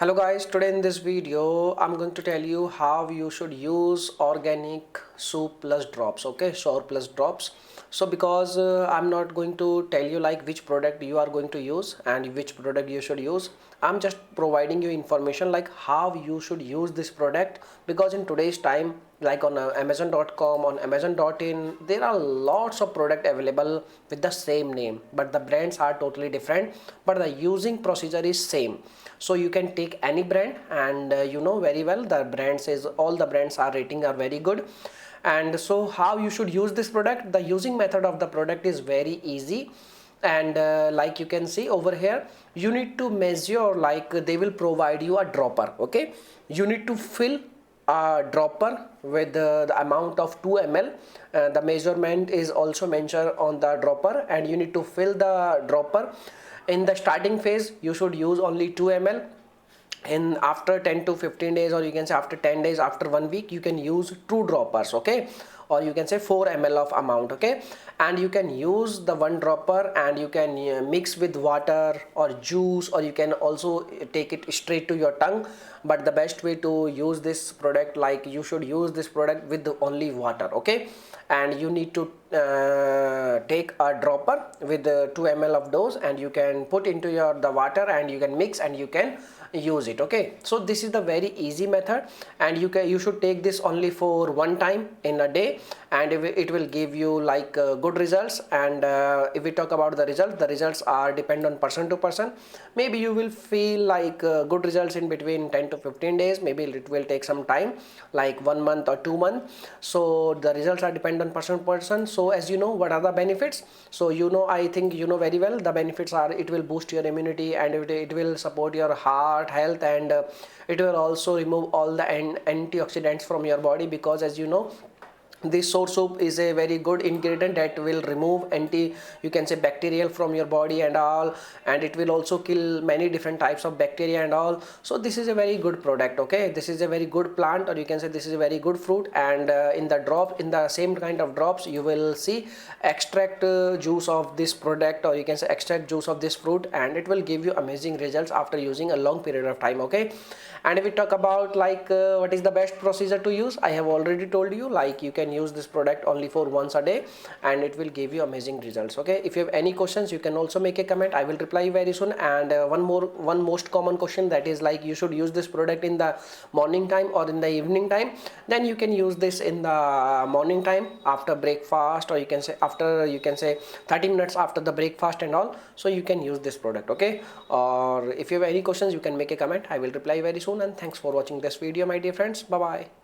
Hello guys, today in this video I'm going to tell you how you should use organic soup plus drops. Okay, sour plus drops. So because I'm not going to tell you like which product you are going to use and which product you should use, I'm just providing you information like how you should use this product, because in today's time, like on amazon.com, on amazon.in, there are lots of product available with the same name, but the brands are totally different, but the using procedure is same. So you can take any brand, and you know very well the brands is all the brands are rating are very good. And so how you should use this product, the using method of the product is very easy. And like you can see over here, you need to measure, like they will provide you a dropper. Okay, you need to fill a dropper with the amount of 2 ml. The measurement is also mentioned on the dropper, and you need to fill the dropper. In the starting phase you should use only 2 ml. In after 10 to 15 days, or you can say after 10 days, after 1 week, you can use 2 droppers. Okay, or you can say 4 ml of amount. Okay, and you can use the one dropper and you can mix with water or juice, or you can also take it straight to your tongue. But the best way to use this product, like you should use this product with only water. Okay, and you need to take a dropper with 2 ml of dose, and you can put into the water, and you can mix and you can use it. Okay, so this is the very easy method, and you should take this only for one time in a day, and it will give you like good results. And if we talk about the results are depend on person to person. Maybe you will feel like good results in between 10 to 15 days, maybe it will take some time like 1 month or 2 months. So the results are depend on person to person. So as you know, what are the benefits? So you know, I think you know very well the benefits are, it will boost your immunity, and it will support your heart health, and it will also remove all the antioxidants from your body, because as you know, this sour soup is a very good ingredient that will remove you can say bacterial from your body and all, and it will also kill many different types of bacteria and all. So this is a very good product. Okay, this is a very good plant, or you can say this is a very good fruit. And in the same kind of drops, you will see extract juice of this product, or you can say extract juice of this fruit, and it will give you amazing results after using a long period of time. Okay, and if we talk about like what is the best procedure to use, I have already told you, like you can use this product only for once a day, and it will give you amazing results. Okay, if you have any questions, you can also make a comment, I will reply very soon. And one most common question, that is like you should use this product in the morning time or in the evening time. Then you can use this in the morning time after breakfast, or you can say after 30 minutes after the breakfast and all. So you can use this product. Okay, or if you have any questions, you can make a comment, I will reply very soon. And thanks for watching this video, my dear friends. Bye bye.